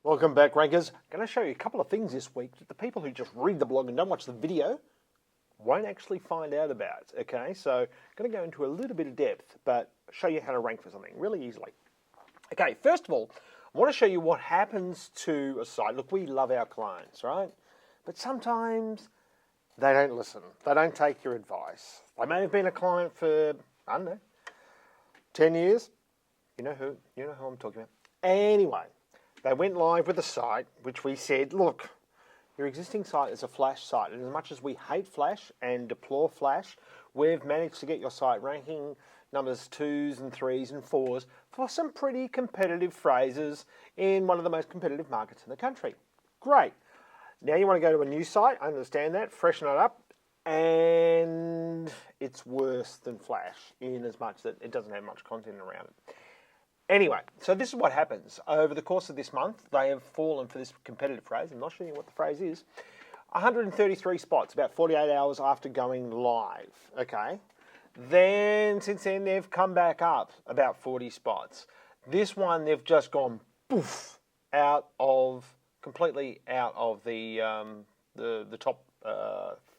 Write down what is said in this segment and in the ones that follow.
Welcome back, Rankers. I'm going to show you a couple of things this week that the people who just read the blog and don't watch the video won't actually find out about. Okay, so I'm going to go into a little bit of depth, but show you how to rank for something really easily. Okay, first of all, I want to show you what happens to a site. Look, we love our clients, right? But sometimes they don't listen. They don't take your advice. They may have been a client for, I don't know, 10 years. You know who I'm talking about. Anyway, they went live with a site which we said, look, your existing site is a Flash site, and as much as we hate Flash and deplore Flash, we've managed to get your site ranking numbers 2s and 3s and 4s for some pretty competitive phrases in one of the most competitive markets in the country. Great. Now you want to go to a new site, I understand that, freshen it up, and it's worse than Flash in as much that it doesn't have much content around it. Anyway, so this is what happens. Over the course of this month, they have fallen for this competitive phrase. I'm not sure what the phrase is. 133 spots, about 48 hours after going live. Okay. Then, since then, they've come back up about 40 spots. This one, they've just gone poof, completely out of the top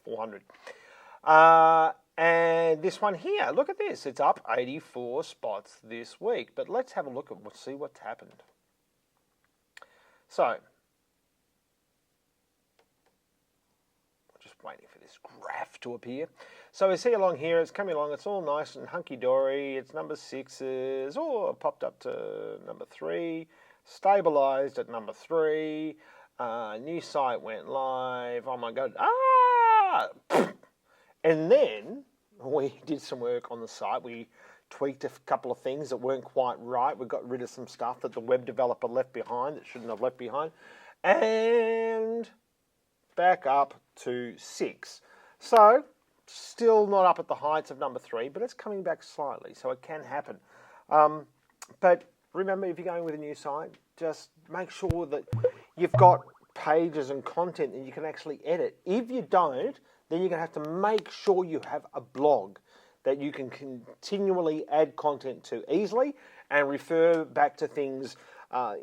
400. And this one here, look at this. It's up 84 spots this week. But let's have a look at see what's happened. So, just waiting for this graph to appear. So we see along here, it's coming along. It's all nice and hunky-dory. It's number 6s. Oh, it popped up to number 3. Stabilized at number 3. New site went live. Oh my God. And then we did some work on the site. We tweaked a couple of things that weren't quite right. We got rid of some stuff that the web developer left behind that shouldn't have left behind. And back up to 6. So still not up at the heights of number 3, but it's coming back slightly, so it can happen. But remember, if you're going with a new site, just make sure that you've got pages and content that you can actually edit. If you don't, then you're going to have to make sure you have a blog that you can continually add content to easily and refer back to things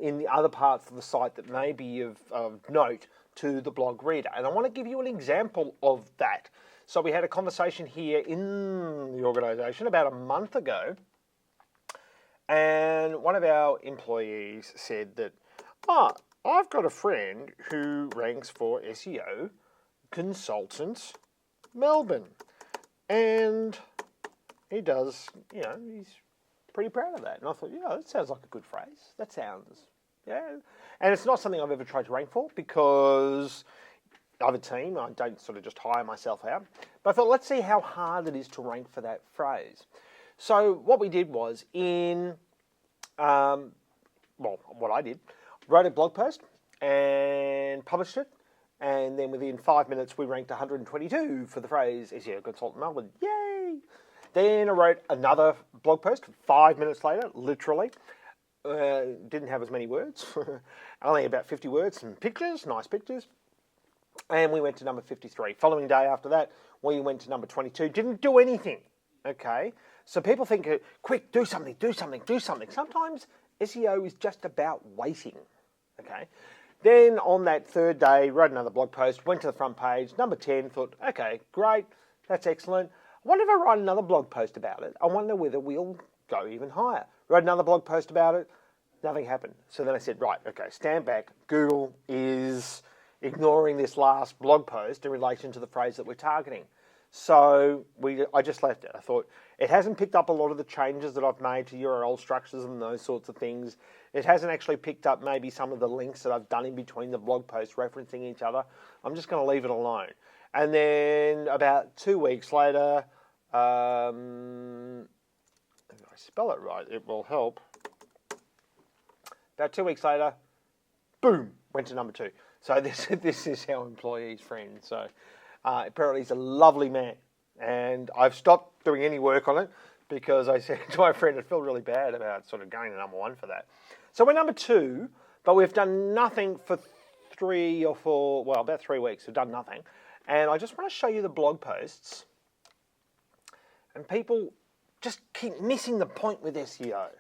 in the other parts of the site that may be of note to the blog reader. And I want to give you an example of that. So we had a conversation here in the organisation about a month ago, and one of our employees said that, I've got a friend who ranks for SEO Consultants Melbourne, and he does, he's pretty proud of that. And I thought, that sounds like a good phrase. That sounds, and it's not something I've ever tried to rank for because I have a team. I don't sort of just hire myself out. But I thought, let's see how hard it is to rank for that phrase. So what we did was what I did, wrote a blog post and published it. And then within 5 minutes, we ranked 122 for the phrase SEO Consultant Melbourne. Yay! Then I wrote another blog post 5 minutes later, literally. Didn't have as many words. Only about 50 words, some pictures, nice pictures. And we went to number 53. Following day after that, we went to number 22. Didn't do anything. Okay? So people think, quick, do something, do something, do something. Sometimes SEO is just about waiting. Okay? Then on that third day, wrote another blog post, went to the front page, number 10, thought, okay, great, that's excellent. I wonder if I write another blog post about it. I wonder whether we'll go even higher. Wrote another blog post about it, nothing happened. So then I said, right, okay, stand back. Google is ignoring this last blog post in relation to the phrase that we're targeting. So I just left it. I thought, it hasn't picked up a lot of the changes that I've made to URL structures and those sorts of things. It hasn't actually picked up maybe some of the links that I've done in between the blog posts referencing each other. I'm just going to leave it alone. And then about 2 weeks later, if I spell it right, it will help. About 2 weeks later, boom, went to number 2. So this is our employee's friend. So apparently he's a lovely man. And I've stopped doing any work on it because I said to my friend, I feel really bad about sort of going to number 1 for that. So we're number 2, but we've done nothing for 3 or 4, well, about 3 weeks. We've done nothing. And I just want to show you the blog posts. And people just keep missing the point with SEO.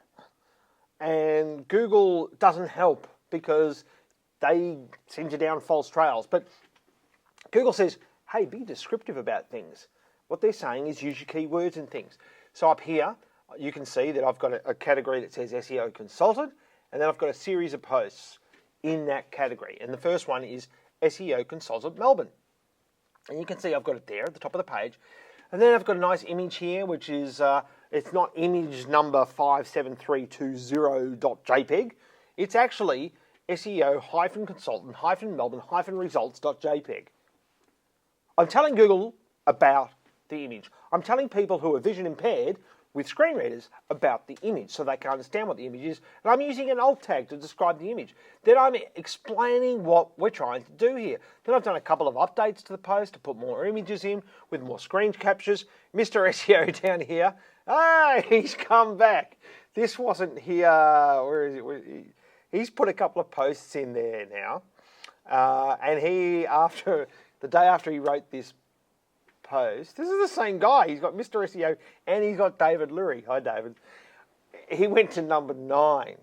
And Google doesn't help because they send you down false trails. But Google says, hey, be descriptive about things. What they're saying is use your keywords and things. So up here, you can see that I've got a category that says SEO consultant, and then I've got a series of posts in that category. And the first one is SEO consultant Melbourne. And you can see I've got it there at the top of the page. And then I've got a nice image here, which is, it's not image number 57320.jpg. It's actually SEO-consultant-Melbourne-results.jpg. I'm telling Google about the image. I'm telling people who are vision impaired with screen readers about the image so they can understand what the image is. And I'm using an alt tag to describe the image. Then I'm explaining what we're trying to do here. Then I've done a couple of updates to the post to put more images in with more screen captures. Mr. SEO down here, he's come back. This wasn't here. Where is it? He's put a couple of posts in there now. And he, the day after he wrote this post, this is the same guy. He's got Mr. SEO and he's got David Lurie. Hi, David. He went to number 9,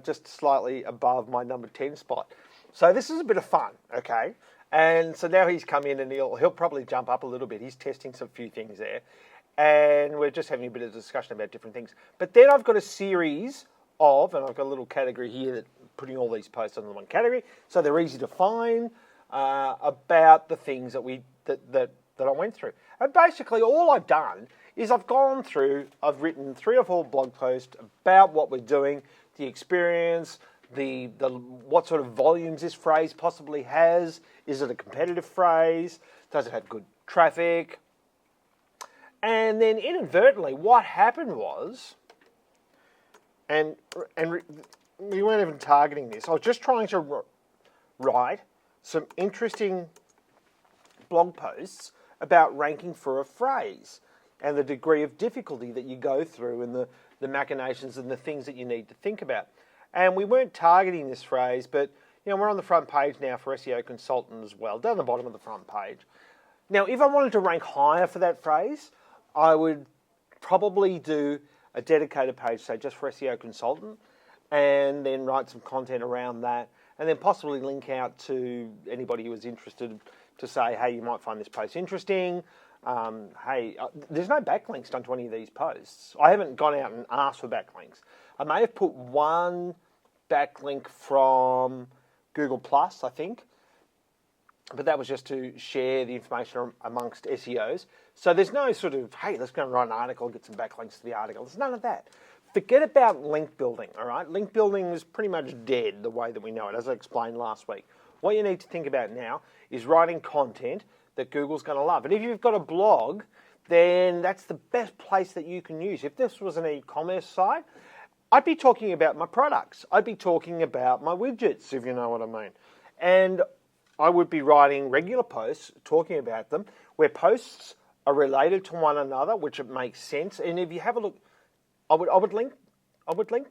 just slightly above my number 10 spot. So this is a bit of fun, okay? And so now he's come in and he'll probably jump up a little bit. He's testing some few things there. And we're just having a bit of discussion about different things. But then I've got a series of, and I've got a little category here that putting all these posts under one category, so they're easy to find, about the things that I went through. And basically all I've done is I've written 3 or 4 blog posts about what we're doing, the experience, what sort of volumes this phrase possibly has. Is it a competitive phrase? Does it have good traffic? And then inadvertently what happened was, and we weren't even targeting this, I was just trying to write some interesting blog posts about ranking for a phrase and the degree of difficulty that you go through and the machinations and the things that you need to think about. And we weren't targeting this phrase, but we're on the front page now for SEO consultant as well, down the bottom of the front page. Now, if I wanted to rank higher for that phrase, I would probably do a dedicated page, say just for SEO consultant, and then write some content around that, and then possibly link out to anybody who is interested to say, hey, you might find this post interesting. There's no backlinks done to any of these posts. I haven't gone out and asked for backlinks. I may have put one backlink from Google Plus, I think, but that was just to share the information amongst SEOs. So there's no sort of, hey, let's go and write an article, get some backlinks to the article. There's none of that. Forget about link building, all right? Link building is pretty much dead the way that we know it, as I explained last week. What you need to think about now is writing content that Google's going to love. And if you've got a blog, then that's the best place that you can use. If this was an e-commerce site, I'd be talking about my products. I'd be talking about my widgets, if you know what I mean. And I would be writing regular posts, talking about them, where posts are related to one another, which it makes sense. And if you have a look, I would link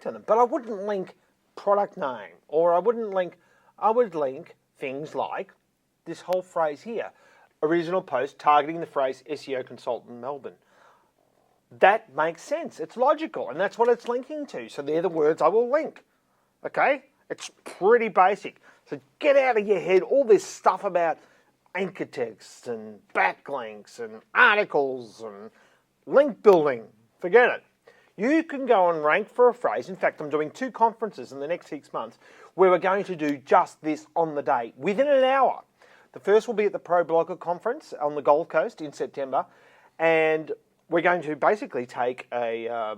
to them, but I wouldn't link product name, or I would link things like this whole phrase here, original post targeting the phrase SEO consultant Melbourne. That makes sense. It's logical, and that's what it's linking to. So they're the words I will link. Okay? It's pretty basic. So get out of your head all this stuff about anchor text and backlinks and articles and link building. Forget it. You can go and rank for a phrase. In fact, I'm doing 2 conferences in the next 6 months where we're going to do just this on the day, within an hour. The first will be at the Pro Blogger Conference on the Gold Coast in September, and we're going to basically take a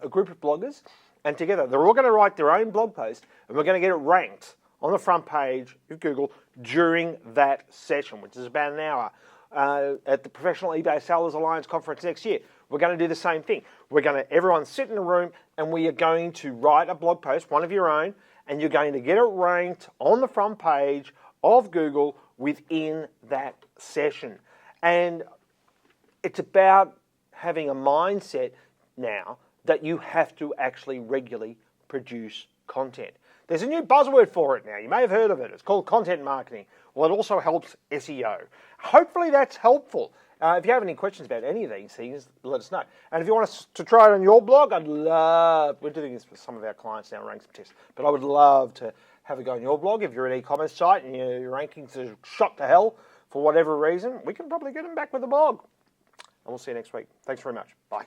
group of bloggers, and together they're all going to write their own blog post, and we're going to get it ranked on the front page of Google during that session, which is about an hour. At the Professional eBay Sellers Alliance Conference next year, we're going to do the same thing. Everyone sit in a room, and we are going to write a blog post, one of your own, and you're going to get it ranked on the front page of Google within that session. And it's about having a mindset now that you have to actually regularly produce content. There's a new buzzword for it now. You may have heard of it. It's called content marketing. Well, it also helps SEO. Hopefully that's helpful. If you have any questions about any of these things, let us know. And if you want us to try it on your blog, we're doing this for some of our clients now, running some tests, but I would love to have a go on your blog. If you're an e-commerce site and your rankings are shot to hell for whatever reason, we can probably get them back with the blog. And we'll see you next week. Thanks very much. Bye.